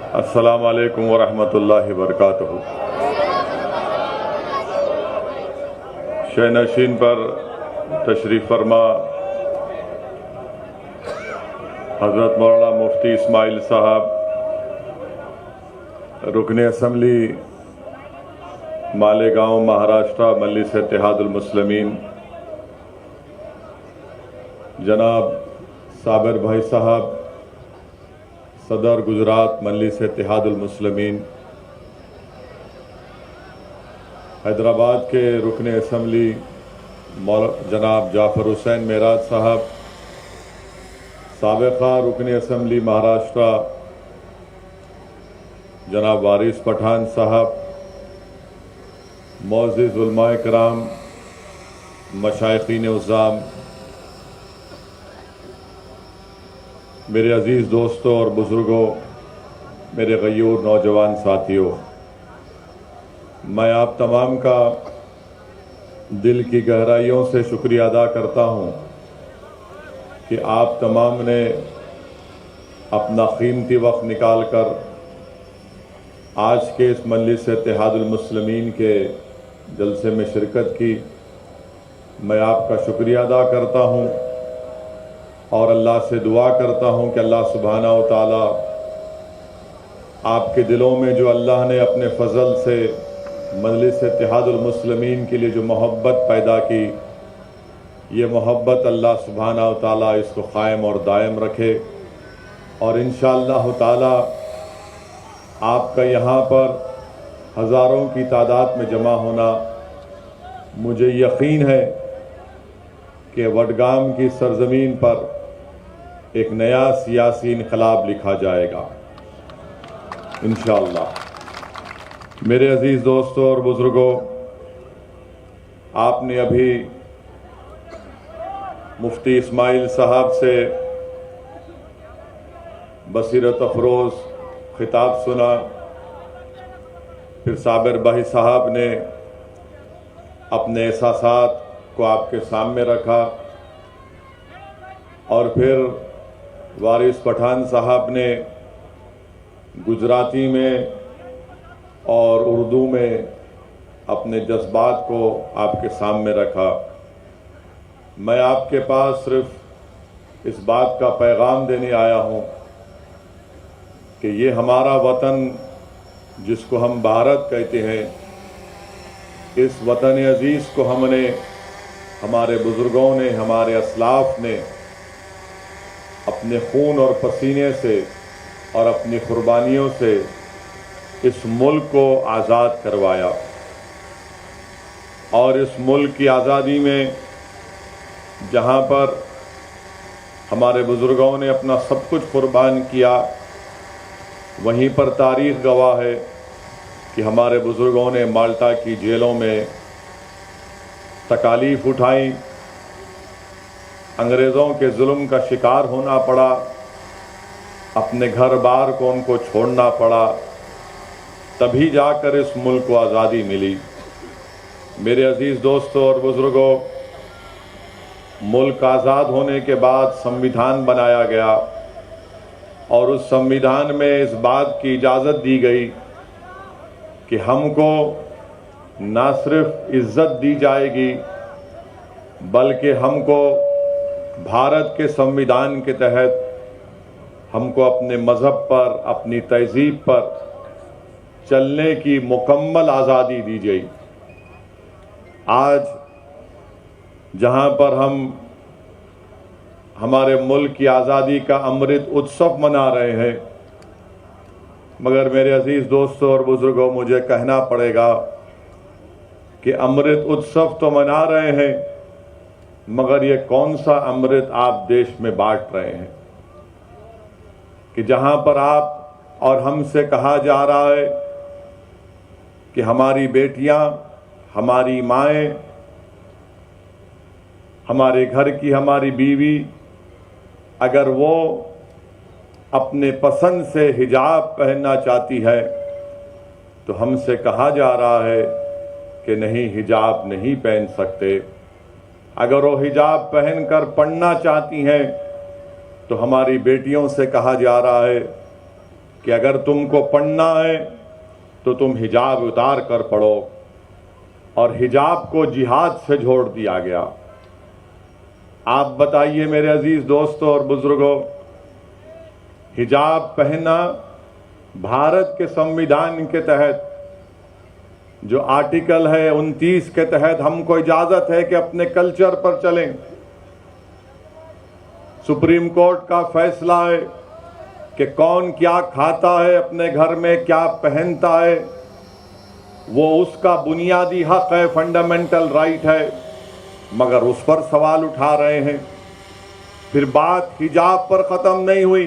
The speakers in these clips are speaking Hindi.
अस्सलामु अलैकुम वरहमतुल्लाहि वबरकातुहू। शहनशीन पर तशरीफ़ फरमा हज़रत मौलाना मुफ्ती इस्माइल साहब, रुकन असम्बली मालेगांव महाराष्ट्र मजलिस इत्तेहादुल मुस्लिमीन, जनाब साबिर भाई साहब, सदर गुजरात मजलिस इत्तेहादुल मुस्लिमीन, हैदराबाद के रुकन असम्बली जनाब जाफ़र हुसैन मेराज साहब, साबिक़ा रुकन असम्बली महाराष्ट्र जनाब वारिस पठान साहब, मोअज़्ज़िज़ उलमाए किराम, मशाइख़ीन उज़्ज़ाम, मेरे अज़ीज़ दोस्तों और बुज़ुर्गों, मेरे गयूर नौजवान साथियों, मैं आप तमाम का दिल की गहराइयों से शुक्रिया अदा करता हूँ कि आप तमाम ने अपना कीमती वक्त निकाल कर आज के इस मजलिस इत्तेहादुल मुस्लिमीन के जलसे में शिरकत की। मैं आपका शुक्रिया अदा करता हूँ और अल्लाह से दुआ करता हूँ कि अल्लाह सुब्हाना व तआला आपके दिलों में जो अल्लाह ने अपने फ़ज़ल से मजलिस इत्तेहादुल मुस्लिमीन के लिए जो मोहब्बत पैदा की, ये मोहब्बत अल्लाह सुब्हाना व तआला इसको क़ायम और दायम रखे। और इंशाअल्लाह ताला आपका यहाँ पर हज़ारों की तादाद में जमा होना, मुझे यकीन है कि वडगाम की सरज़मीन पर एक नया सियासी इनक़लाब लिखा जाएगा इंशाअल्लाह। मेरे अज़ीज़ दोस्तों और बुज़ुर्गों, आपने अभी मुफ्ती इस्माइल साहब से बसीरत अफरोज़ खिताब सुना, फिर साबिर भाई साहब ने अपने एहसासात को आपके सामने रखा, और फिर वारिस पठान साहब ने गुजराती में और उर्दू में अपने जज्बात को आपके सामने रखा। मैं आपके पास सिर्फ इस बात का पैगाम देने आया हूँ कि ये हमारा वतन जिसको हम भारत कहते हैं, इस वतन अज़ीज़ को हमने, हमारे बुज़ुर्गों ने, हमारे असलाफ़ ने अपने खून और पसीने से और अपनी कुर्बानियों से इस मुल्क को आज़ाद करवाया, और इस मुल्क की आज़ादी में जहाँ पर हमारे बुज़ुर्गों ने अपना सब कुछ कुर्बान किया, वहीं पर तारीख़ गवाह है कि हमारे बुज़ुर्गों ने माल्टा की जेलों में तकालीफ़ उठाई, अंग्रेज़ों के जुल्म का शिकार होना पड़ा, अपने घर बार को उनको छोड़ना पड़ा, तभी जाकर इस मुल्क को आज़ादी मिली। मेरे अज़ीज़ दोस्तों और बुज़ुर्गों, मुल्क आज़ाद होने के बाद संविधान बनाया गया, और उस संविधान में इस बात की इजाज़त दी गई कि हमको ना सिर्फ इज़्ज़त दी जाएगी, बल्कि हमको भारत के संविधान के तहत हमको अपने मज़हब पर, अपनी तहज़ीब पर चलने की मुकम्मल आज़ादी दी गई। आज जहाँ पर हम हमारे मुल्क की आज़ादी का अमृत उत्सव मना रहे हैं, मगर मेरे अज़ीज़ दोस्तों और बुज़ुर्गों, मुझे कहना पड़ेगा कि अमृत उत्सव तो मना रहे हैं, मगर ये कौन सा अमृत आप देश में बांट रहे हैं कि जहाँ पर आप और हमसे कहा जा रहा है कि हमारी बेटियाँ, हमारी माएँ, हमारे घर की हमारी बीवी, अगर वो अपने पसंद से हिजाब पहनना चाहती है, तो हमसे कहा जा रहा है कि नहीं, हिजाब नहीं पहन सकते। अगर वो हिजाब पहनकर पढ़ना चाहती हैं, तो हमारी बेटियों से कहा जा रहा है कि अगर तुमको पढ़ना है तो तुम हिजाब उतार कर पढ़ो, और हिजाब को जिहाद से जोड़ दिया गया। आप बताइए मेरे अजीज दोस्तों और बुजुर्गों, हिजाब पहनना भारत के संविधान के तहत जो आर्टिकल है 29 के तहत हमको इजाजत है कि अपने कल्चर पर चलें। सुप्रीम कोर्ट का फैसला है कि कौन क्या खाता है, अपने घर में क्या पहनता है, वो उसका बुनियादी हक है, फंडामेंटल राइट है, मगर उस पर सवाल उठा रहे हैं। फिर बात हिजाब पर ख़त्म नहीं हुई,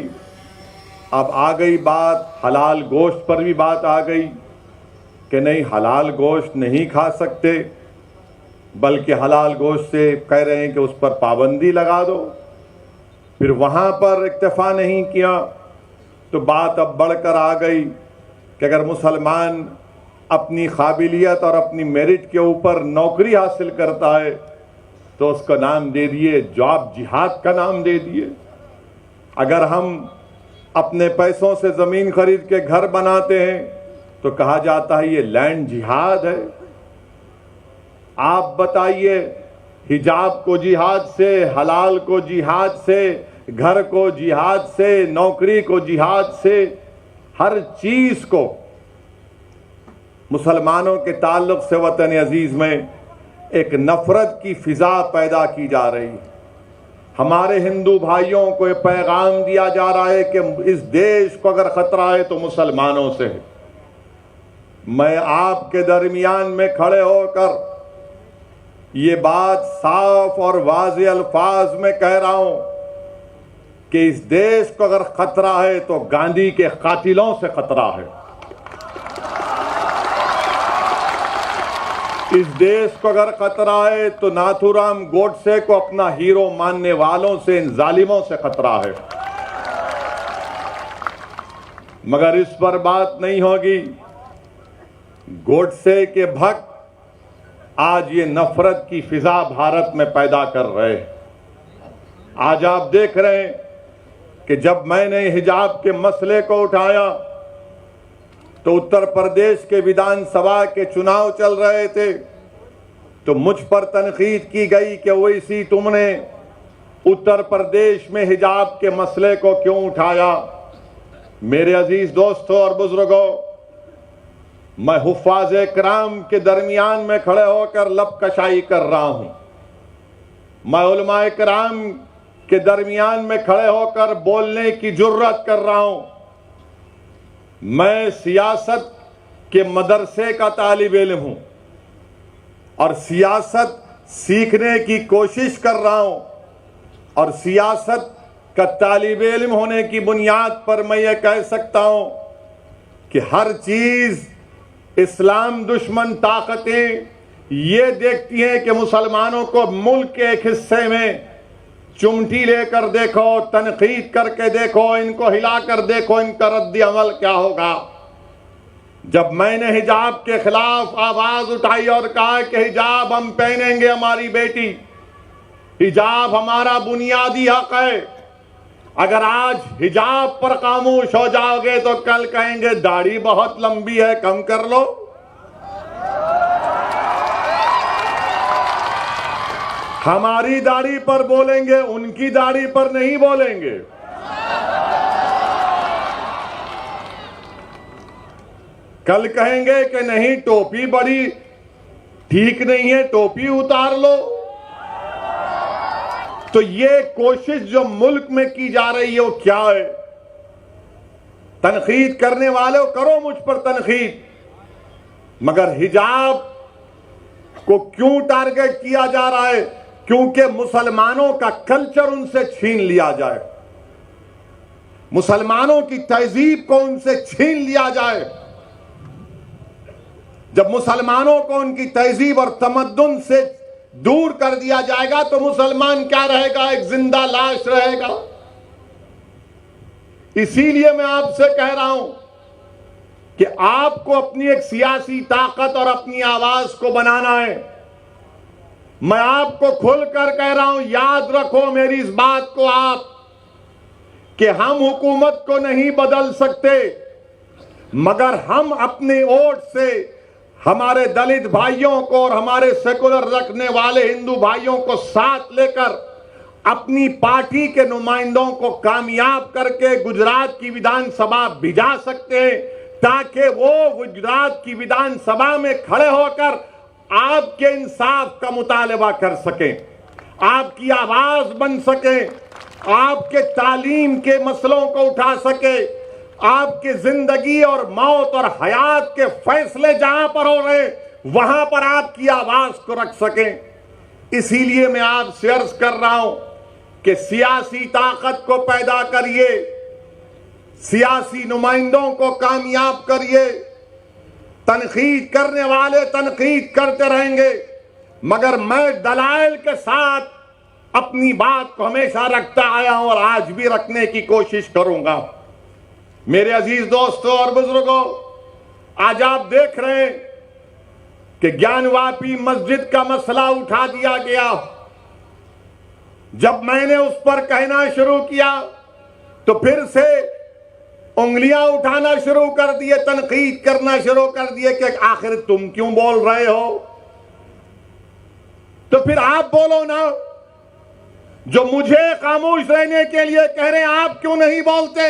अब आ गई बात हलाल गोश्त पर भी बात आ गई कि नहीं, हलाल गोश्त नहीं खा सकते, बल्कि हलाल गोश्त से कह रहे हैं कि उस पर पाबंदी लगा दो। फिर वहाँ पर इक्तफा नहीं किया तो बात अब बढ़कर आ गई कि अगर मुसलमान अपनी काबिलियत और अपनी मेरिट के ऊपर नौकरी हासिल करता है तो उसका नाम दे दिए जॉब जिहाद का नाम दे दिए। अगर हम अपने पैसों से ज़मीन खरीद के घर बनाते हैं तो कहा जाता है ये लैंड जिहाद है। आप बताइए, हिजाब को जिहाद से, हलाल को जिहाद से, घर को जिहाद से, नौकरी को जिहाद से, हर चीज को मुसलमानों के ताल्लुक से वतन अजीज में एक नफरत की फिजा पैदा की जा रही है। हमारे हिंदू भाइयों को ये पैगाम दिया जा रहा है कि इस देश को अगर खतरा है तो मुसलमानों से है। मैं आपके दरमियान में खड़े होकर ये बात साफ और वाज़े अल्फाज में कह रहा हूं कि इस देश को अगर खतरा है तो गांधी के कातिलों से खतरा है। इस देश को अगर खतरा है तो नाथूराम गोडसे को अपना हीरो मानने वालों से, इन जालिमों से खतरा है। मगर इस पर बात नहीं होगी। गोडसे के भक्त आज ये नफरत की फिजा भारत में पैदा कर रहे हैं। आज आप देख रहे हैं कि जब मैंने हिजाब के मसले को उठाया तो उत्तर प्रदेश के विधानसभा के चुनाव चल रहे थे, तो मुझ पर तनकीद की गई कि वैसी तुमने उत्तर प्रदेश में हिजाब के मसले को क्यों उठाया। मेरे अजीज दोस्तों और बुजुर्गों, मैं हुफ़ाज़ किराम के दरमियान में खड़े होकर लब कशाई कर रहा हूं। मैं उलमाए किराम के दरमियान में खड़े होकर बोलने की जुर्रत कर रहा हूं। मैं सियासत के मदरसे का तालिब इल्म हूं और सियासत सीखने की कोशिश कर रहा हूं, और सियासत का तालिब इल्म होने की बुनियाद पर मैं ये कह सकता हूं कि हर चीज इस्लाम दुश्मन ताकतें ये देखती हैं कि मुसलमानों को मुल्क के एक हिस्से में चुमटी लेकर देखो, तनकीद करके देखो, इनको हिलाकर देखो, इनका रद्द अमल क्या होगा। जब मैंने हिजाब के खिलाफ आवाज उठाई और कहा कि हिजाब हम पहनेंगे, हमारी बेटी, हिजाब हमारा बुनियादी हक है, अगर आज हिजाब पर खामोश हो जाओगे तो कल कहेंगे दाढ़ी बहुत लंबी है, कम कर लो। हमारी दाढ़ी पर बोलेंगे, उनकी दाढ़ी पर नहीं बोलेंगे। कल कहेंगे कि नहीं टोपी बड़ी ठीक नहीं है, टोपी उतार लो। तो ये कोशिश जो मुल्क में की जा रही है वो क्या है? तनकीद करने वालों करो मुझ पर तनकीद, मगर हिजाब को क्यों टारगेट किया जा रहा है? क्योंकि मुसलमानों का कल्चर उनसे छीन लिया जाए, मुसलमानों की तहजीब को उनसे छीन लिया जाए। जब मुसलमानों को उनकी तहजीब और तमद्दुन से दूर कर दिया जाएगा तो मुसलमान क्या रहेगा? एक जिंदा लाश रहेगा। इसीलिए मैं आपसे कह रहा हूं कि आपको अपनी एक सियासी ताकत और अपनी आवाज को बनाना है। मैं आपको खुलकर कह रहा हूं, याद रखो मेरी इस बात को आप, कि हम हुकूमत को नहीं बदल सकते, मगर हम अपने वोट से हमारे दलित भाइयों को और हमारे सेकुलर रखने वाले हिंदू भाइयों को साथ लेकर अपनी पार्टी के नुमाइंदों को कामयाब करके गुजरात की विधानसभा भिजा सकते हैं, ताकि वो गुजरात की विधानसभा में खड़े होकर आपके इंसाफ का मुतालबा कर सकें, आपकी आवाज बन सके, आपके तालीम के मसलों को उठा सके, आपकी जिंदगी और मौत और हयात के फैसले जहां पर हो रहे वहां पर आपकी आवाज को रख सकें। इसीलिए मैं आपसे अर्ज कर रहा हूं कि सियासी ताकत को पैदा करिए, सियासी नुमाइंदों को कामयाब करिए। तनकीद करने वाले तनकीद करते रहेंगे, मगर मैं दलाइल के साथ अपनी बात को हमेशा रखता आया हूं और आज भी रखने की कोशिश करूंगा। मेरे अजीज दोस्तों और बुजुर्गों, आज आप देख रहे हैं कि ज्ञानवापी मस्जिद का मसला उठा दिया गया। जब मैंने उस पर कहना शुरू किया तो फिर से उंगलियां उठाना शुरू कर दिए, तनकीद करना शुरू कर दिए कि आखिर तुम क्यों बोल रहे हो। तो फिर आप बोलो ना, जो मुझे खामोश रहने के लिए कह रहे हैं, आप क्यों नहीं बोलते।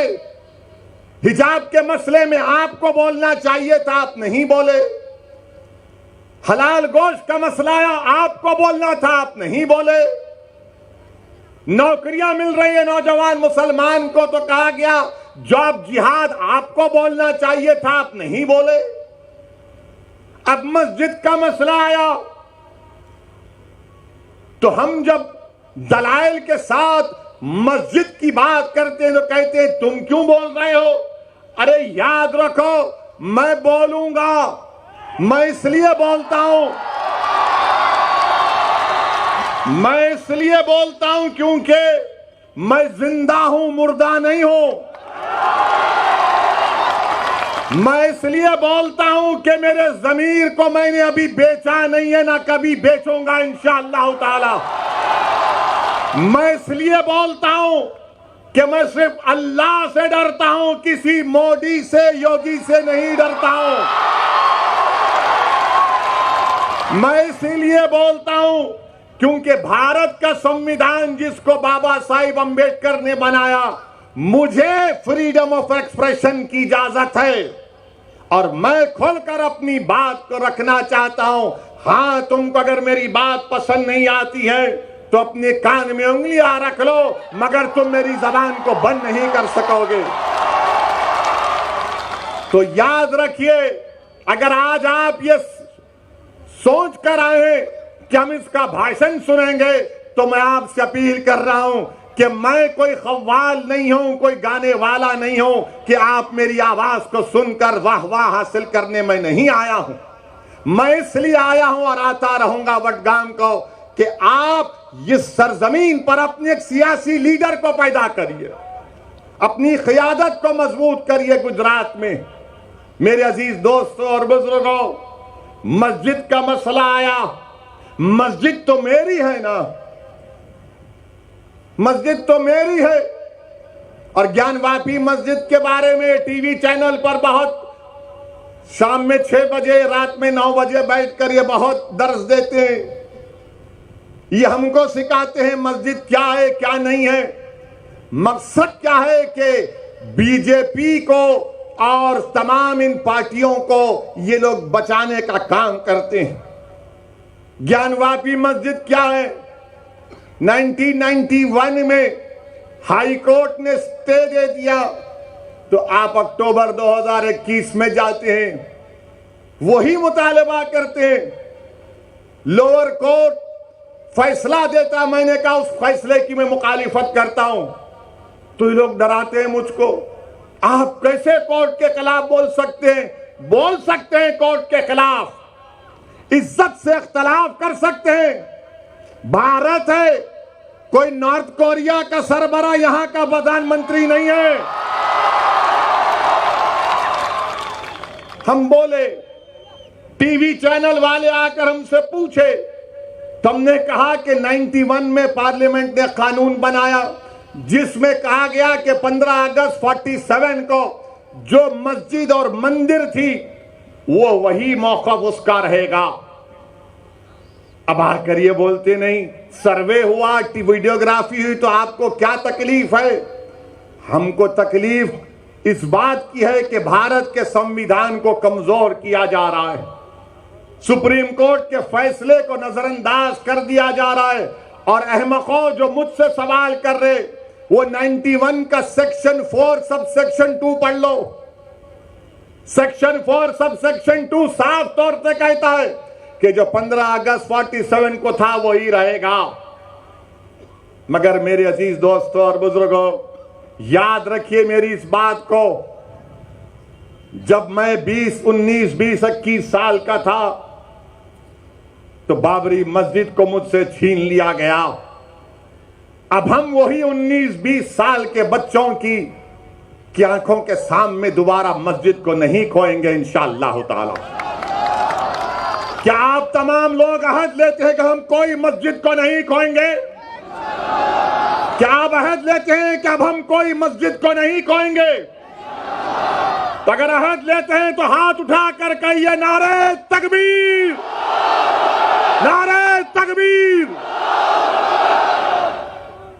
हिजाब के मसले में आपको बोलना चाहिए था, आप नहीं बोले। हलाल गोश्त का मसला आया, आपको बोलना था, आप नहीं बोले। नौकरियां मिल रही है नौजवान मुसलमान को तो कहा गया जॉब जिहाद, आपको बोलना चाहिए था, आप नहीं बोले। अब मस्जिद का मसला आया तो हम जब दलाइल के साथ मस्जिद की बात करते हैं तो कहते हैं तुम क्यों बोल रहे हो। अरे याद रखो, मैं बोलूंगा, मैं इसलिए बोलता हूं, मैं इसलिए बोलता हूं क्योंकि मैं जिंदा हूं, मुर्दा नहीं हूं। मैं इसलिए बोलता हूं कि मेरे जमीर को मैंने अभी बेचा नहीं है, ना कभी बेचूंगा इंशाअल्लाह ताला। मैं इसलिए बोलता हूं कि मैं सिर्फ अल्लाह से डरता हूं, किसी मोदी से, योगी से नहीं डरता हूं। मैं इसीलिए बोलता हूं क्योंकि भारत का संविधान जिसको बाबा साहिब अंबेडकर ने बनाया, मुझे फ्रीडम ऑफ एक्सप्रेशन की इजाजत है और मैं खुलकर अपनी बात को रखना चाहता हूं। हां, तुमको अगर मेरी बात पसंद नहीं आती है तो अपने कान में उंगलियां रख लो, मगर तुम मेरी जबान को बंद नहीं कर सकोगे। तो याद रखिए, अगर आज आप ये सोच कर आए कि हम इसका भाषण सुनेंगे तो मैं आपसे अपील कर रहा हूं कि मैं कोई खव्वाल नहीं हूं, कोई गाने वाला नहीं हूं कि आप मेरी आवाज को सुनकर वाह वाह हासिल करने में नहीं आया हूं। मैं इसलिए आया हूं और आता रहूंगा वडगाम को कि आप इस सरजमीन पर अपने एक सियासी लीडर को पैदा करिए, अपनी क़यादत को मजबूत करिए गुजरात में। मेरे अजीज दोस्तों और बुजुर्गों, मस्जिद का मसला आया, मस्जिद तो मेरी है ना, मस्जिद तो मेरी है। और ज्ञानवापी मस्जिद के बारे में टीवी चैनल पर बहुत शाम में 6 बजे, रात में 9 बजे बैठकर ये बहुत दर्ज देते हैं। ये हमको सिखाते हैं मस्जिद क्या है क्या नहीं है। मकसद क्या है कि बीजेपी को और तमाम इन पार्टियों को ये लोग बचाने का काम करते हैं। ज्ञानवापी मस्जिद क्या है, 1991 में हाई कोर्ट ने स्टे दे दिया, तो आप अक्टूबर 2021 में जाते हैं, वही मुतालबा करते हैं। लोअर कोर्ट फैसला देता, मैंने कहा उस फैसले की मैं मुखालिफत करता हूं, तो ये लोग डराते हैं मुझको। आप कैसे कोर्ट के खिलाफ बोल सकते हैं? बोल सकते हैं कोर्ट के खिलाफ, इज्जत से इख्तलाफ कर सकते हैं। भारत है, कोई नॉर्थ कोरिया का सरबरा यहां का प्रधानमंत्री नहीं है। हम बोले, टीवी चैनल वाले आकर हमसे पूछे, तुमने कहा कि 91 में पार्लियामेंट ने कानून बनाया, जिसमें कहा गया कि 15 अगस्त 47 को जो मस्जिद और मंदिर थी वो वही मौक़िफ़ उसका रहेगा। अब आकर ये बोलते नहीं, सर्वे हुआ, वीडियोग्राफी हुई तो आपको क्या तकलीफ है? हमको तकलीफ इस बात की है कि भारत के संविधान को कमजोर किया जा रहा है, सुप्रीम कोर्ट के फैसले को नजरअंदाज कर दिया जा रहा है। और अहमकों जो मुझसे सवाल कर रहे, वो 91 का सेक्शन 4 सब सेक्शन 2 पढ़ लो। सेक्शन 4 सब सेक्शन 2 साफ तौर से कहता है कि जो 15 अगस्त 47 को था वही रहेगा। मगर मेरे अजीज दोस्तों और बुजुर्गों, याद रखिए मेरी इस बात को, जब मैं 21 साल का था तो बाबरी मस्जिद को मुझसे छीन लिया गया। अब हम वही 19-20 साल के बच्चों की आंखों के सामने दोबारा मस्जिद को नहीं खोएंगे इंशाअल्लाह ताला। क्या आप तमाम लोग अहद लेते हैं कि हम कोई मस्जिद को नहीं खोएंगे? क्या आप अहद लेते हैं कि अब हम कोई मस्जिद को नहीं खोएंगे? तो अगर अहद लेते हैं तो हाथ उठाकर कहिए नारे तकबीर, नारे तकबीर।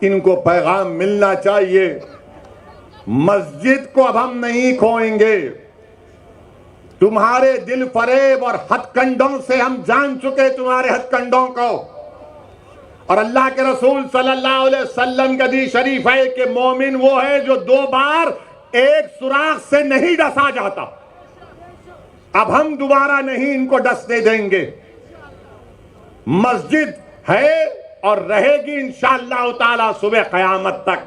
इनको पैगाम मिलना चाहिए, मस्जिद को अब हम नहीं खोएंगे। तुम्हारे दिल फरेब और हथकंडों से हम जान चुके तुम्हारे हथकंडों को। और अल्लाह के रसूल सल्लल्लाहु अलैहि वसल्लम का हदीस शरीफ है कि मोमिन वो है जो 2 बार एक सुराख से नहीं डसा जाता। अब हम दोबारा नहीं इनको डसने देंगे। मस्जिद है और रहेगी इंशाअल्लाह ताला सुबह क़यामत तक।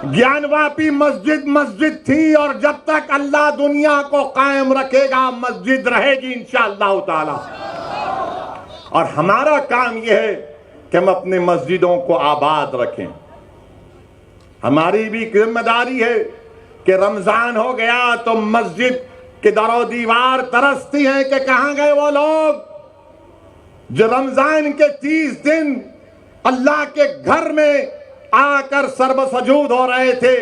ज्ञानवापी मस्जिद मस्जिद थी और जब तक अल्लाह दुनिया को कायम रखेगा मस्जिद रहेगी इंशाअल्लाह ताला। और हमारा काम यह है कि हम अपने मस्जिदों को आबाद रखें। हमारी भी जिम्मेदारी है कि रमजान हो गया तो मस्जिद के दरो दीवार तरसती हैं कि कहां गए वो लोग जो रमजान के 30 दिन अल्लाह के घर में आकर सर्वसजूद हो रहे थे।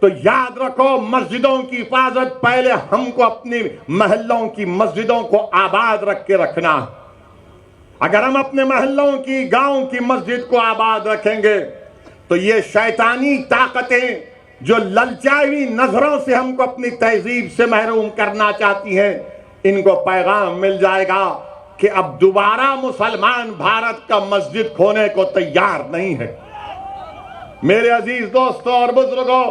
तो याद रखो, मस्जिदों की हिफाजत पहले हमको अपनी महल्लों की मस्जिदों को आबाद रख के रखना। अगर हम अपने महल्लों की, गांव की मस्जिद को आबाद रखेंगे तो ये शैतानी ताकतें जो ललचाई हुई नजरों से हमको अपनी तहजीब से महरूम करना चाहती हैं, इनको पैगाम मिल जाएगा कि अब दोबारा मुसलमान भारत का मस्जिद खोने को तैयार नहीं है। मेरे अजीज दोस्तों और बुजुर्गों,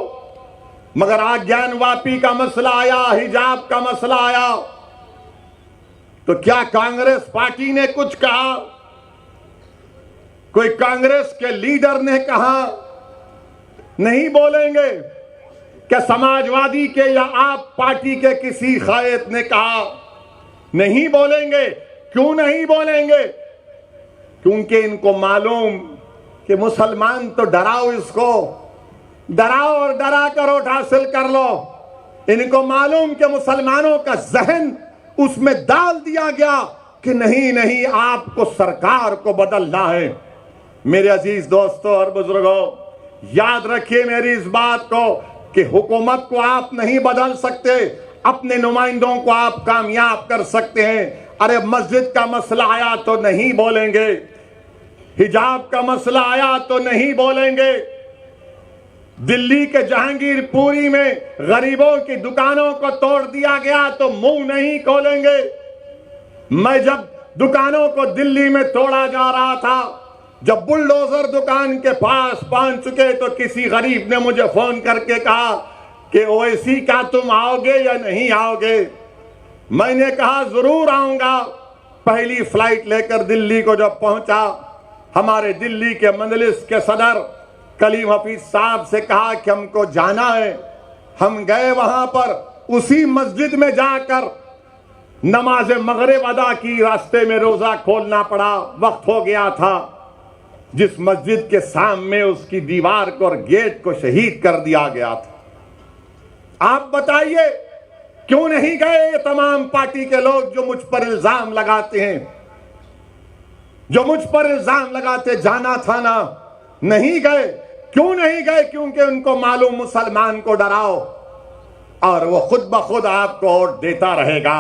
मगर आज्ञानवापी का मसला आया, हिजाब का मसला आया, तो क्या कांग्रेस पार्टी ने कुछ कहा? कोई कांग्रेस के लीडर ने कहा? नहीं बोलेंगे। क्या समाजवादी के या आप पार्टी के किसी कायद ने कहा? नहीं बोलेंगे। क्यों नहीं बोलेंगे? क्योंकि इनको मालूम कि मुसलमान तो डराओ, इसको डराओ और डरा कर वोट हासिल कर लो। इनको मालूम कि मुसलमानों का जहन उसमें डाल दिया गया कि नहीं नहीं, आपको सरकार को बदलना है। मेरे अजीज दोस्तों और बुजुर्गों, याद रखिए मेरी इस बात को कि हुकूमत को आप नहीं बदल सकते, अपने नुमाइंदों को आप कामयाब कर सकते हैं। अरे मस्जिद का मसला आया तो नहीं बोलेंगे, हिजाब का मसला आया तो नहीं बोलेंगे, दिल्ली के जहांगीरपुरी में गरीबों की दुकानों को तोड़ दिया गया तो मुंह नहीं खोलेंगे। मैं जब दुकानों को दिल्ली में तोड़ा जा रहा था, जब बुलडोजर दुकान के पास पहुंच चुके तो किसी गरीब ने मुझे फोन करके कहा कि ओवैसी का तुम आओगे या नहीं आओगे? मैंने कहा जरूर आऊंगा। पहली फ्लाइट लेकर दिल्ली को जब पहुंचा, हमारे दिल्ली के मजलिस के सदर कलीम हफीज साहब से कहा कि हमको जाना है। हम गए वहां पर, उसी मस्जिद में जाकर नमाज मगरिब अदा की, रास्ते में रोजा खोलना पड़ा, वक्त हो गया था। जिस मस्जिद के सामने उसकी दीवार को और गेट को शहीद कर दिया गया था। आप बताइए क्यों नहीं गए ये तमाम पार्टी के लोग जो मुझ पर इल्जाम लगाते हैं, जो मुझ पर इल्जाम लगाते? जाना था ना, नहीं गए। क्यों नहीं गए? क्योंकि उनको मालूम मुसलमान को डराओ और वो खुद ब खुद आपको वोट देता रहेगा।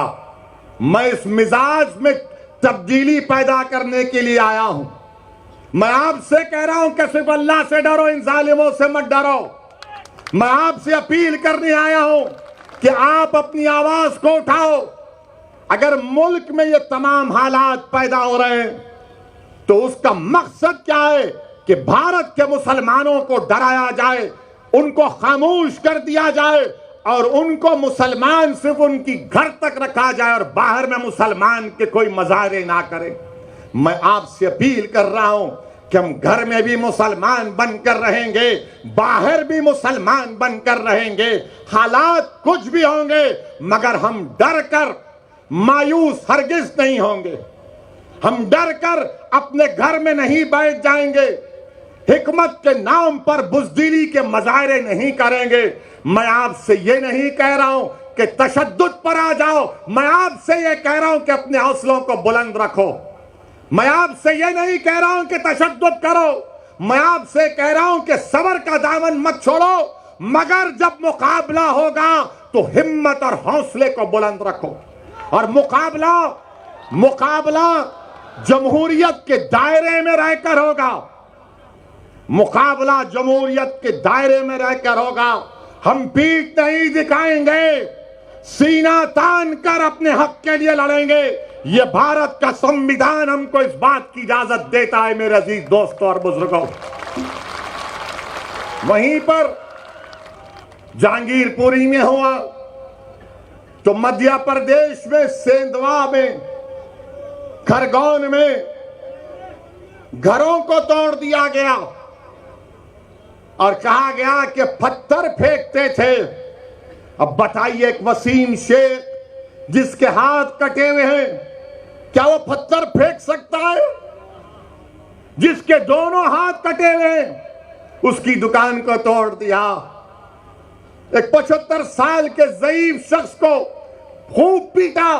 मैं इस मिजाज में तब्दीली पैदा करने के लिए आया हूं। मैं आपसे कह रहा हूं कि सिर्फ अल्लाह से डरो, इन जालिमों से मत डरो। मैं आपसे अपील करने आया हूं कि आप अपनी आवाज को उठाओ। अगर मुल्क में ये तमाम हालात पैदा हो रहे हैं तो उसका मकसद क्या है कि भारत के मुसलमानों को डराया जाए, उनको खामोश कर दिया जाए और उनको मुसलमान सिर्फ उनकी घर तक रखा जाए और बाहर में मुसलमान के कोई मजारे ना करें। मैं आपसे अपील कर रहा हूं कि हम घर में भी मुसलमान बनकर रहेंगे, बाहर भी मुसलमान बनकर रहेंगे। हालात कुछ भी होंगे मगर हम डर कर मायूस हरगिज नहीं होंगे। हम डर कर अपने घर में नहीं बैठ जाएंगे। हिकमत के नाम पर बुज़दिली के मजारे नहीं करेंगे। मैं आपसे ये नहीं कह रहा हूं कि तशद्दुद पर आ जाओ। मैं आपसे ये कह रहा हूं कि अपने हौसलों को बुलंद रखो। मैं आपसे ये नहीं कह रहा हूं कि तशद्दुद करो। मैं आपसे कह रहा हूं कि सबर का दामन मत छोड़ो, मगर जब मुकाबला होगा तो हिम्मत और हौसले को बुलंद रखो। और मुकाबला जमहूरियत के दायरे में रहकर होगा। मुकाबला जमहूरियत के दायरे में रहकर होगा। हम पीठ नहीं दिखाएंगे, सीना तान कर अपने हक के लिए लड़ेंगे। ये भारत का संविधान हमको इस बात की इजाजत देता है मेरे अजीज दोस्तों और बुजुर्गों। वहीं पर जहांगीरपुरी में हुआ तो मध्य प्रदेश में सेंधवा में, खरगोन में घरों को तोड़ दिया गया और कहा गया कि पत्थर फेंकते थे। अब बताइए, एक वसीम शेख जिसके हाथ कटे हुए हैं, क्या वो पत्थर फेंक सकता है? जिसके दोनों हाथ कटे हुए हैं उसकी दुकान को तोड़ दिया। एक 75 साल के ज़ईफ शख्स को खूब पीटा,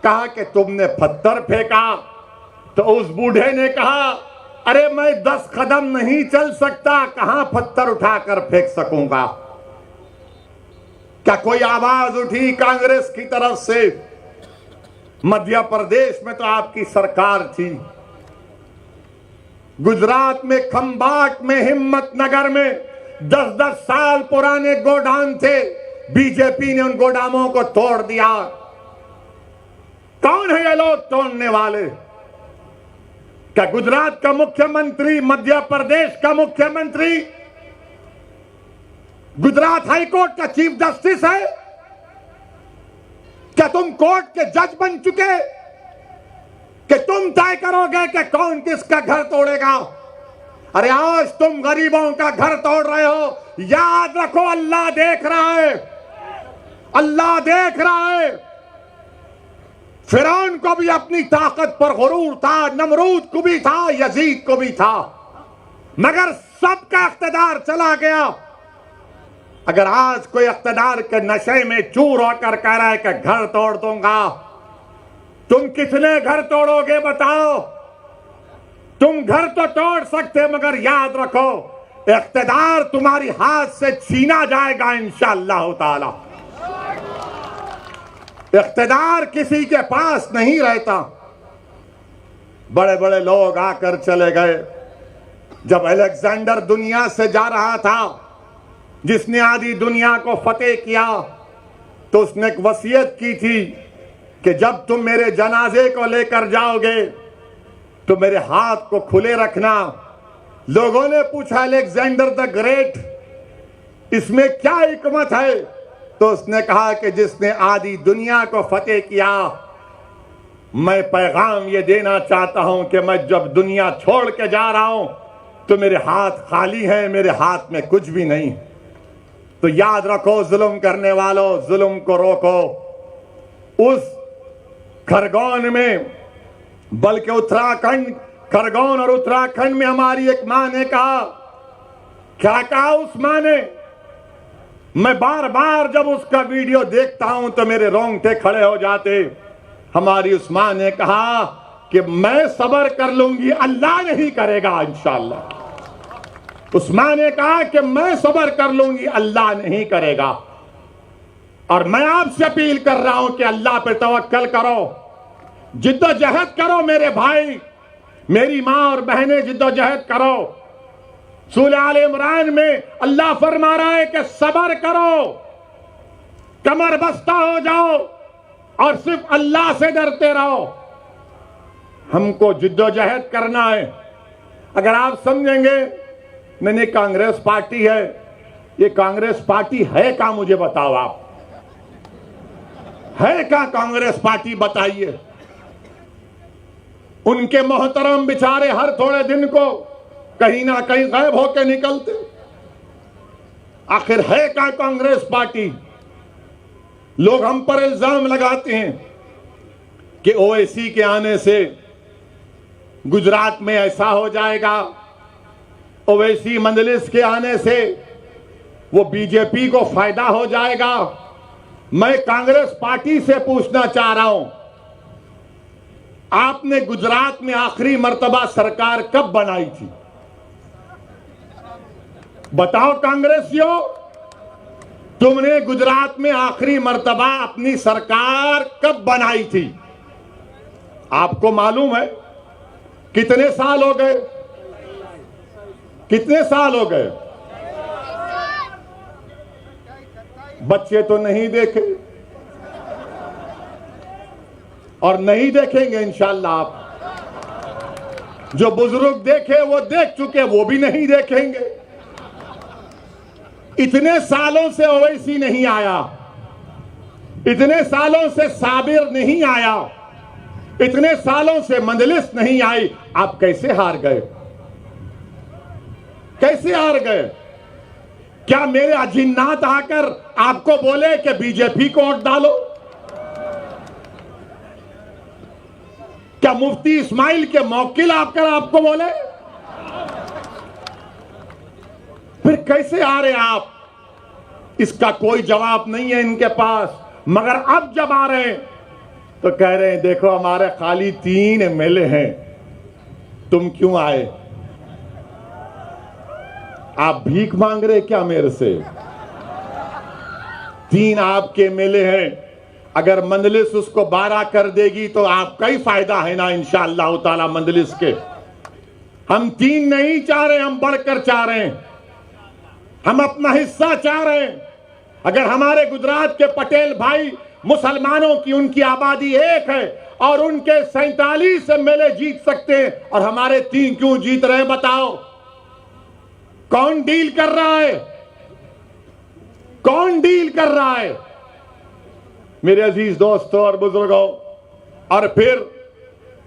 कहा कि तुमने पत्थर फेंका। तो उस बूढ़े ने कहा, अरे मैं 10 कदम नहीं चल सकता, कहां पत्थर उठाकर फेंक सकूंगा। क्या कोई आवाज उठी कांग्रेस की तरफ से? मध्य प्रदेश में तो आपकी सरकार थी, गुजरात में खंबाट में, हिम्मतनगर में 10-10 साल पुराने गोडाउन थे, बीजेपी ने उन गोदामों को तोड़ दिया। कौन है ये लोग तोड़ने वाले? क्या गुजरात का मुख्यमंत्री, मध्य प्रदेश का मुख्यमंत्री, गुजरात हाई कोर्ट का चीफ जस्टिस है? क्या तुम कोर्ट के जज बन चुके कि तुम तय करोगे कि कौन किसका घर तोड़ेगा? अरे आज तुम गरीबों का घर तोड़ रहे हो, याद रखो अल्लाह देख रहा है, अल्लाह देख रहा है। फिरौन को भी अपनी ताकत पर गुरूर था, नमरूद को भी था, यजीद को भी था, मगर सबका इख्तिदार चला गया। अगर आज कोई इख्तिदार के नशे में चूर होकर कह रहा है कि घर तोड़ दूंगा, तुम कितने घर तोड़ोगे बताओ? तुम घर तो तोड़ सकते, मगर याद रखो इख्तिदार तुम्हारी हाथ से छीना जाएगा इंशाअल्लाह ताला। इख्तिदार किसी के पास नहीं रहता। बड़े बड़े लोग आकर चले गए। जब अलेक्जेंडर दुनिया से जा रहा था, जिसने आधी दुनिया को फतेह किया, तो उसने एक वसीयत की थी कि जब तुम मेरे जनाजे को लेकर जाओगे तो मेरे हाथ को खुले रखना। लोगों ने पूछा, अलेक्जेंडर द ग्रेट, इसमें क्या हिकमत है? तो उसने कहा कि जिसने आधी दुनिया को फतेह किया, मैं पैगाम ये देना चाहता हूं कि मैं जब दुनिया छोड़ के जा रहा हूं तो मेरे हाथ खाली हैं, मेरे हाथ में कुछ भी नहीं। तो याद रखो, जुल्म करने वालों, जुल्म को रोको। उस खरगोन में, बल्कि उत्तराखंड, खरगोन और उत्तराखंड में हमारी एक मां ने कहा, क्या कहा उस मां ने? मैं बार बार जब उसका वीडियो देखता हूं तो मेरे रोंगटे खड़े हो जाते। हमारी उस मां ने कहा कि मैं सब्र कर लूंगी, अल्लाह नहीं करेगा इंशाअल्लाह। उस मां ने कहा कि मैं सब्र कर लूंगी, अल्लाह नहीं करेगा। और मैं आपसे अपील कर रहा हूं कि अल्लाह पर तवक्कल करो, जिद्दोजहद करो मेरे भाई, मेरी मां और बहनें जिद्दोजहद करो। सूरह आल इमरान में अल्लाह फरमा रहा है कि सब्र करो, कमर बस्ता हो जाओ और सिर्फ अल्लाह से डरते रहो। हमको जिद्दोजहद करना है। अगर आप समझेंगे मैंने कांग्रेस पार्टी है, ये कांग्रेस पार्टी है क्या, मुझे बताओ आप, है क्या कांग्रेस पार्टी, बताइए। उनके मोहतरम बेचारे हर थोड़े दिन को कहीं ना कहीं गायब होकर निकलते। आखिर है क्या कांग्रेस पार्टी? लोग हम पर इल्जाम लगाते हैं कि ओवैसी के आने से गुजरात में ऐसा हो जाएगा, ओवैसी मजलिस के आने से वो बीजेपी को फायदा हो जाएगा। मैं कांग्रेस पार्टी से पूछना चाह रहा हूं, आपने गुजरात में आखिरी मर्तबा सरकार कब बनाई थी? बताओ कांग्रेसियों, तुमने गुजरात में आखिरी मर्तबा अपनी सरकार कब बनाई थी? आपको मालूम है? कितने साल हो गए? कितने साल हो गए? बच्चे तो नहीं देखे और नहीं देखेंगे इंशाअल्लाह। आप जो बुजुर्ग देखे वो देख चुके, वो भी नहीं देखेंगे। इतने सालों से ओवैसी नहीं आया, इतने सालों से साबिर नहीं आया, इतने सालों से मजलिस नहीं आई। आप कैसे हार गए? कैसे हार गए? क्या मेरे अजिन्नात आकर आपको बोले कि बीजेपी को वोट डालो? क्या मुफ्ती इस्माइल के मौकिल आकर आपको बोले? फिर कैसे आ रहे आप? इसका कोई जवाब नहीं है इनके पास। मगर अब जब आ रहे हैं तो कह रहे हैं देखो हमारे खाली 3 एमएलए हैं, तुम क्यों आए? आप भीख मांग रहे क्या मेरे से? 3 आपके एमएलए हैं, अगर मंजलिस उसको 12 कर देगी तो आपका ही फायदा है ना इंशाअल्लाह ताला मंजलिस के। हम 3 नहीं चाह रहे, हम बढ़कर चाह रहे हैं, हम अपना हिस्सा चाह रहे हैं। अगर हमारे गुजरात के पटेल भाई मुसलमानों की उनकी आबादी 1 है और उनके 47 एमएलए जीत सकते हैं और हमारे 3 क्यों जीत रहे हैं? बताओ कौन डील कर रहा है? कौन डील कर रहा है? मेरे अजीज दोस्तों और बुजुर्गों, और फिर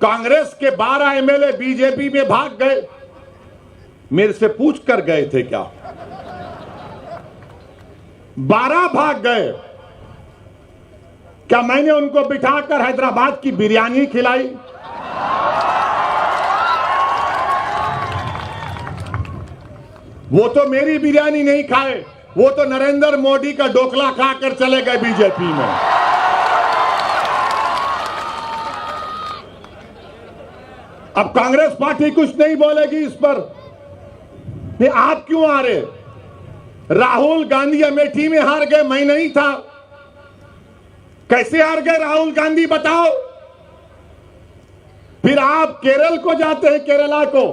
कांग्रेस के 12 एमएलए बीजेपी में भाग गए। मेरे से पूछ कर गए थे क्या? 12 भाग गए। क्या मैंने उनको बिठाकर हैदराबाद की बिरयानी खिलाई? वो तो मेरी बिरयानी नहीं खाए, वो तो नरेंद्र मोदी का ढोकला खाकर चले गए बीजेपी में। अब कांग्रेस पार्टी कुछ नहीं बोलेगी इस पर। नहीं, आप क्यों आ रहे? राहुल गांधी अमेठी में हार गए, मैं नहीं था। कैसे हार गए राहुल गांधी बताओ? फिर आप केरल को जाते हैं, केरला को,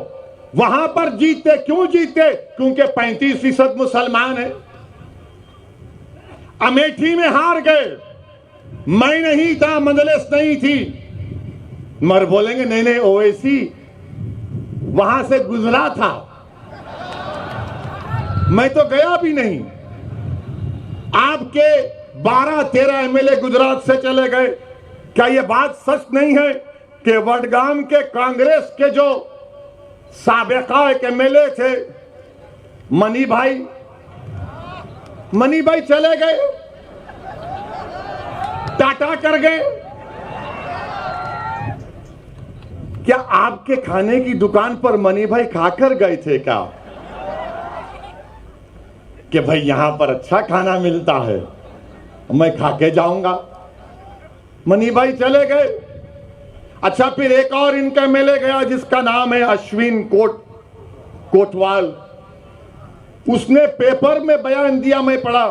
वहां पर जीतते। क्यों जीतते? क्योंकि 35% मुसलमान है। अमेठी में हार गए, मैं नहीं था, मजलिस नहीं थी। मगर बोलेंगे नहीं नहीं ओवैसी वहां से गुजरा था, मैं तो गया भी नहीं। आपके 12-13 एमएलए गुजरात से चले गए। क्या यह बात सच नहीं है कि वडगाम के कांग्रेस के जो साबिका एक एमएलए थे मनी भाई चले गए, टाटा कर गए? क्या आपके खाने की दुकान पर मनी भाई खाकर गए थे क्या कि भाई यहां पर अच्छा खाना मिलता है, मैं खा के जाऊंगा? मनी भाई चले गए। अच्छा, फिर एक और इनका एमएलए गया जिसका नाम है अश्विन कोटवाल। उसने पेपर में बयान दिया, मैं पढ़ा,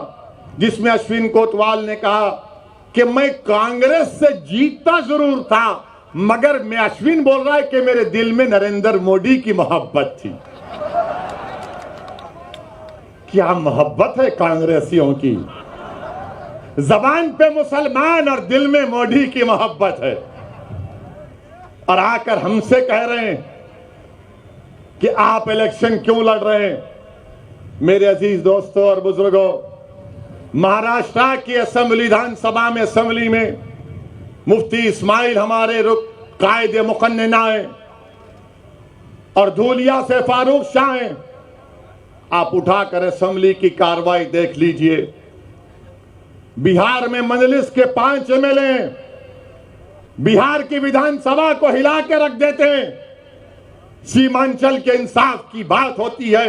जिसमें अश्विन कोतवाल ने कहा कि मैं कांग्रेस से जीतता जरूर था, मगर मैं, अश्विन बोल रहा है कि मेरे दिल में नरेंद्र मोदी की मोहब्बत थी। क्या मोहब्बत है कांग्रेसियों की, जबान पे मुसलमान और दिल में मोदी की मोहब्बत है, और आकर हमसे कह रहे हैं कि आप इलेक्शन क्यों लड़ रहे हैं। मेरे अजीज दोस्तों और बुजुर्गों, महाराष्ट्र की असेंबली, विधानसभा में, असेंबली में मुफ्ती इस्माइल हमारे कायदे मुकन्नना है, और धूलिया से फारूक शाह हैं। आप उठाकर असेंबली की कार्रवाई देख लीजिए। बिहार में मजलिस के 5 एमएलए हैं, बिहार की विधानसभा को हिला के रख देते हैं। सीमांचल के इंसाफ की बात होती है।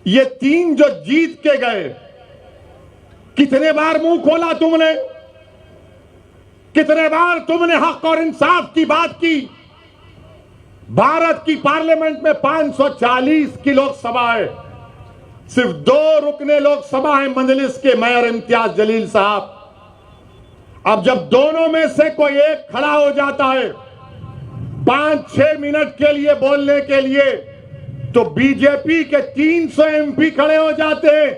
ये 3 जो जीत के गए, कितने बार मुंह खोला तुमने, कितने बार तुमने हक और इंसाफ की बात की। भारत की पार्लियामेंट में 540 की लोकसभा है, सिर्फ 2 रुकने लोकसभा है मजलिस के, मेयर इम्तियाज जलील साहब। अब जब दोनों में से कोई एक खड़ा हो जाता है 5-6 मिनट के लिए बोलने के लिए, तो बीजेपी के 300 एमपी खड़े हो जाते हैं,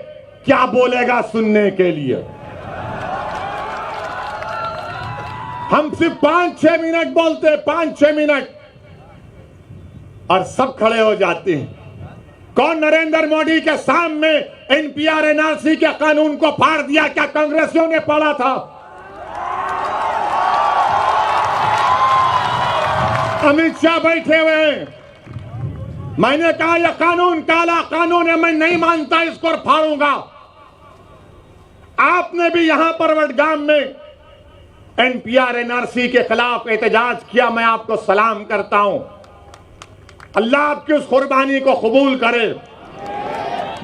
क्या बोलेगा सुनने के लिए। हम सिर्फ 5-6 मिनट बोलते हैं, 5-6 मिनट, और सब खड़े हो जाते हैं। कौन नरेंद्र मोदी के सामने एनपीआर एनआरसी के कानून को फाड़ दिया, क्या कांग्रेसियों ने पढ़ा था? अमित शाह बैठे हुए हैं। मैंने कहा यह कानून काला कानून है, मैं नहीं मानता इसको, और फाड़ूंगा। आपने भी यहां पर वडगाम में एनपीआर एनआरसी के खिलाफ एहतजाज किया, मैं आपको सलाम करता हूं। अल्लाह आपकी उस कुर्बानी को कबूल करे।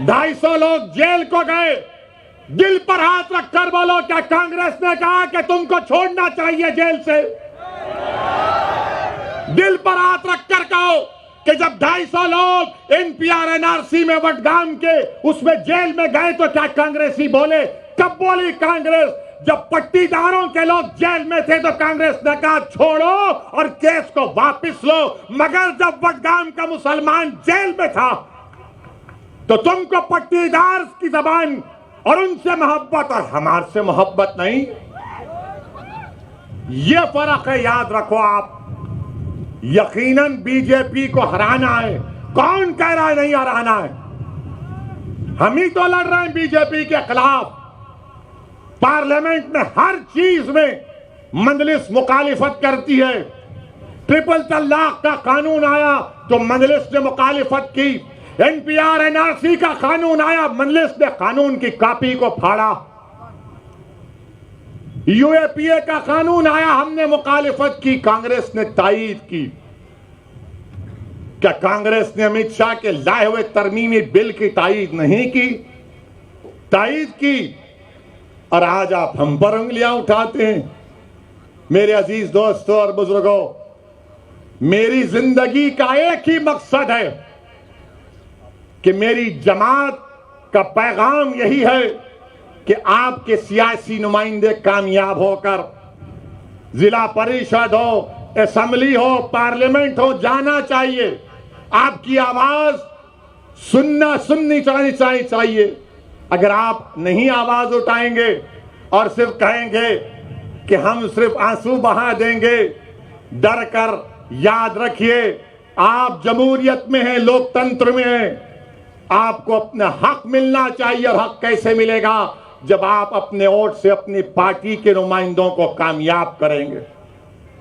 250 लोग जेल को गए। दिल पर हाथ रखकर बोलो, क्या कांग्रेस ने कहा कि तुमको छोड़ना चाहिए जेल से? दिल पर हाथ रखकर कहो कि जब 250 लोग एनपीआर एनआरसी में वडगाम के उसमें जेल में गए तो क्या कांग्रेसी बोले? कब बोली कांग्रेस? जब पट्टीदारों के लोग जेल में थे तो कांग्रेस ने कहा छोड़ो और केस को वापस लो, मगर जब वडगाम का मुसलमान जेल में था तो तुमको पट्टीदार की जबान और उनसे मोहब्बत और हमारे से मोहब्बत नहीं। ये फर्क है, याद रखो आप। यकीनन बीजेपी को हराना है। कौन कह रहा है नहीं हराना है? हम ही तो लड़ रहे हैं बीजेपी के खिलाफ। पार्लियामेंट में हर चीज में मजलिस मुखालिफत करती है। ट्रिपल तलाक का कानून आया तो मजलिस ने मुखालिफत की। एनपीआर एनआरसी का कानून आया, मजलिस ने कानून की कॉपी को फाड़ा। यूएपीए का कानून आया, हमने मुखालिफत की, कांग्रेस ने तायीद की। क्या कांग्रेस ने अमित शाह के लाए हुए तरमीमी बिल की तायीद नहीं की? तायीद की। और आज आप हम पर उंगलियां उठाते हैं। मेरे अजीज दोस्तों और बुजुर्गों, मेरी जिंदगी का एक ही मकसद है कि मेरी जमात का पैगाम यही है कि आपके सियासी नुमाइंदे कामयाब होकर जिला परिषद हो, असेंबली हो, पार्लियामेंट हो, जाना चाहिए। आपकी आवाज सुननी चाहिए। अगर आप नहीं आवाज उठाएंगे और सिर्फ कहेंगे कि हम सिर्फ आंसू बहा देंगे, डर कर, याद रखिए आप जमहूरियत में हैं, लोकतंत्र में हैं। आपको अपना हक मिलना चाहिए। और हक कैसे मिलेगा? जब आप अपने वोट से अपनी पार्टी के नुमाइंदों को कामयाब करेंगे।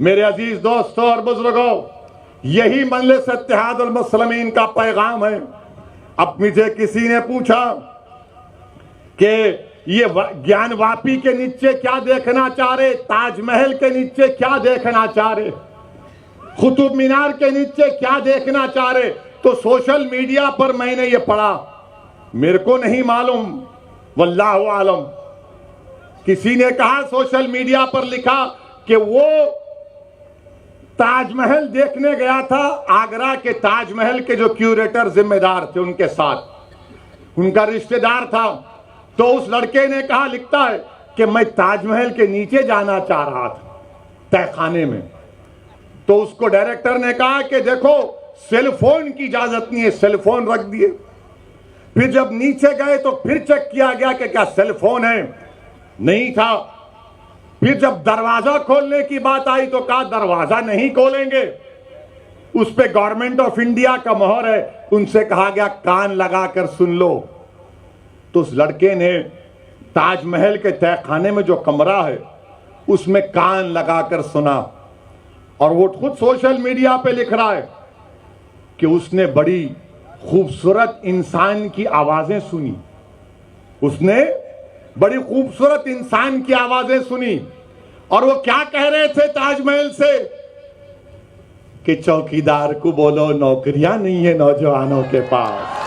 मेरे अजीज दोस्तों और बुजुर्गों, यही मजलिस इत्तेहादुल मुस्लिमीन का पैगाम है। अब मुझे किसी ने पूछा कि ये ज्ञान वापी के नीचे क्या देखना चाह रहे, ताजमहल के नीचे क्या देखना चाह रहे, कुतुब मीनार के नीचे क्या देखना चाह रहे? तो सोशल मीडिया पर मैंने ये पढ़ा, मेरे को नहीं मालूम, वल्लाहु आलम। किसी ने कहा सोशल मीडिया पर लिखा कि वो ताजमहल देखने गया था, आगरा के ताजमहल के जो क्यूरेटर जिम्मेदार थे उनके साथ। उनका रिश्तेदार था। तो उस लड़के ने कहा, लिखता है कि मैं ताजमहल के नीचे जाना चाह रहा था तहखाने में। तो उसको डायरेक्टर ने कहा कि देखो सेल फोन की इजाजत नहीं है, सेल फोन रख दिए। फिर जब नीचे गए तो फिर चेक किया गया कि क्या सेल फोन है, नहीं था। फिर जब दरवाजा खोलने की बात आई तो कहा दरवाजा नहीं खोलेंगे, उस पे गवर्नमेंट ऑफ इंडिया का मोहर है। उनसे कहा गया कान लगाकर सुन लो। तो उस लड़के ने ताजमहल के तहखाने में जो कमरा है उसमें कान लगाकर सुना, और वो खुद सोशल मीडिया पे लिख रहा है कि उसने बड़ी खूबसूरत इंसान की आवाजें सुनी। उसने बड़ी खूबसूरत इंसान की आवाजें सुनी, और वो क्या कह रहे थे ताजमहल से कि चौकीदार को बोलो नौकरियां नहीं है नौजवानों के पास,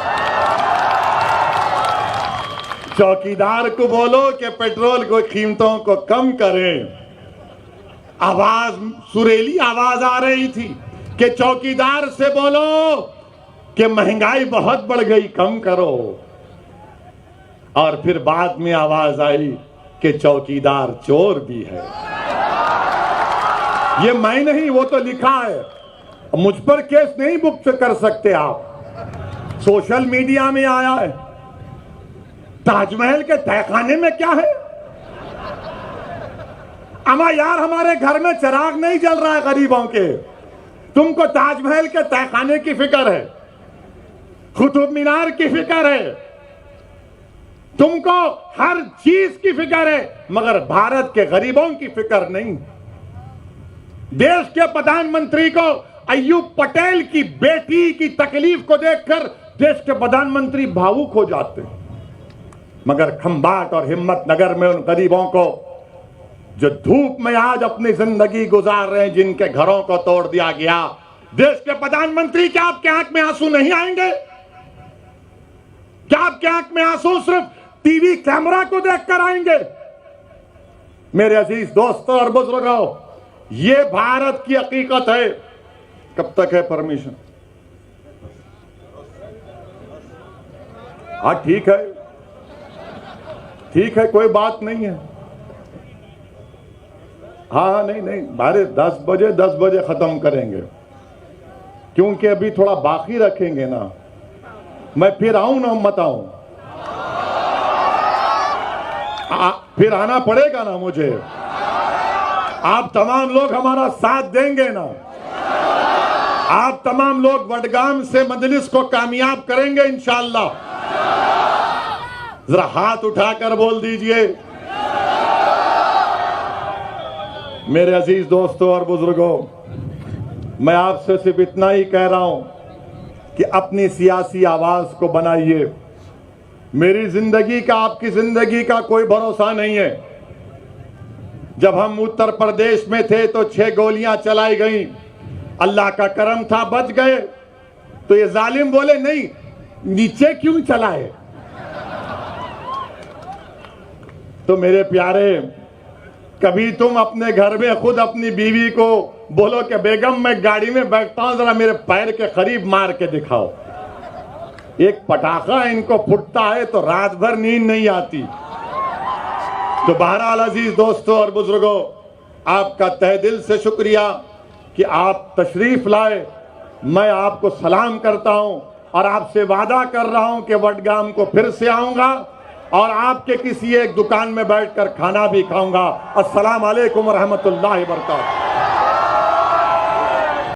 चौकीदार को बोलो कि पेट्रोल को कीमतों को कम करें। आवाज, सुरीली आवाज आ रही थी कि चौकीदार से बोलो कि महंगाई बहुत बढ़ गई, कम करो। और फिर बाद में आवाज आई कि चौकीदार चोर भी है। ये मैं नहीं, वो तो लिखा है। मुझ पर केस नहीं बुक कर सकते आप, सोशल मीडिया में आया है। ताजमहल के तहखाने में क्या है? अमा यार, हमारे घर में चिराग नहीं जल रहा है गरीबों के, तुमको ताजमहल के तहखाने की फिक्र है, कुतुब मीनार की फिक्र है, तुमको हर चीज की फिक्र है, मगर भारत के गरीबों की फिक्र नहीं। देश के प्रधानमंत्री को अय्यूब पटेल की बेटी की तकलीफ को देखकर देश के प्रधानमंत्री भावुक हो जाते हैं, मगर खंबाट और हिम्मतनगर में उन गरीबों को जो धूप में आज अपनी जिंदगी गुजार रहे हैं, जिनके घरों को तोड़ दिया गया, देश के प्रधानमंत्री, क्या आपके आंख में आंसू नहीं आएंगे? क्या आपके आंख में आंसू सिर्फ टीवी कैमरा को देखकर आएंगे? मेरे अजीज दोस्तों और बुजुर्गों, ये भारत की हकीकत है। कब तक है परमिशन? हाँ ठीक है, ठीक है, कोई बात नहीं है। हाँ नहीं नहीं, बारे 10 बजे खत्म करेंगे, क्योंकि अभी थोड़ा बाकी रखेंगे ना। मैं फिर आऊं ना मत आऊं, फिर आना पड़ेगा ना मुझे। आप तमाम लोग हमारा साथ देंगे ना? आप तमाम लोग वडगाम से मजलिस को कामयाब करेंगे इंशाअल्लाह? जरा हाथ उठाकर बोल दीजिए। मेरे अजीज दोस्तों और बुजुर्गों, मैं आपसे सिर्फ इतना ही कह रहा हूं कि अपनी सियासी आवाज को बनाइए। मेरी जिंदगी का, आपकी जिंदगी का कोई भरोसा नहीं है। जब हम उत्तर प्रदेश में थे तो 6 गोलियां चलाई गई, अल्लाह का करम था बच गए। तो ये जालिम बोले नहीं, नीचे क्यों चलाए? तो मेरे प्यारे, कभी तुम अपने घर में खुद अपनी बीवी को बोलो कि बेगम मैं गाड़ी में बैठता हूं, जरा मेरे पैर के करीब मार के दिखाओ। एक पटाखा इनको फुटता है तो रात भर नींद नहीं आती। तो बहरहाल अजीज दोस्तों और बुजुर्गों, आपका तहे दिल से शुक्रिया कि आप तशरीफ लाए। मैं आपको सलाम करता हूं और आपसे वादा कर रहा हूं कि वडगाम को फिर से आऊंगा और आपके किसी एक दुकान में बैठकर खाना भी खाऊंगा। अस्सलाम वालेकुम व रहमतुल्लाहि व बरकातहू।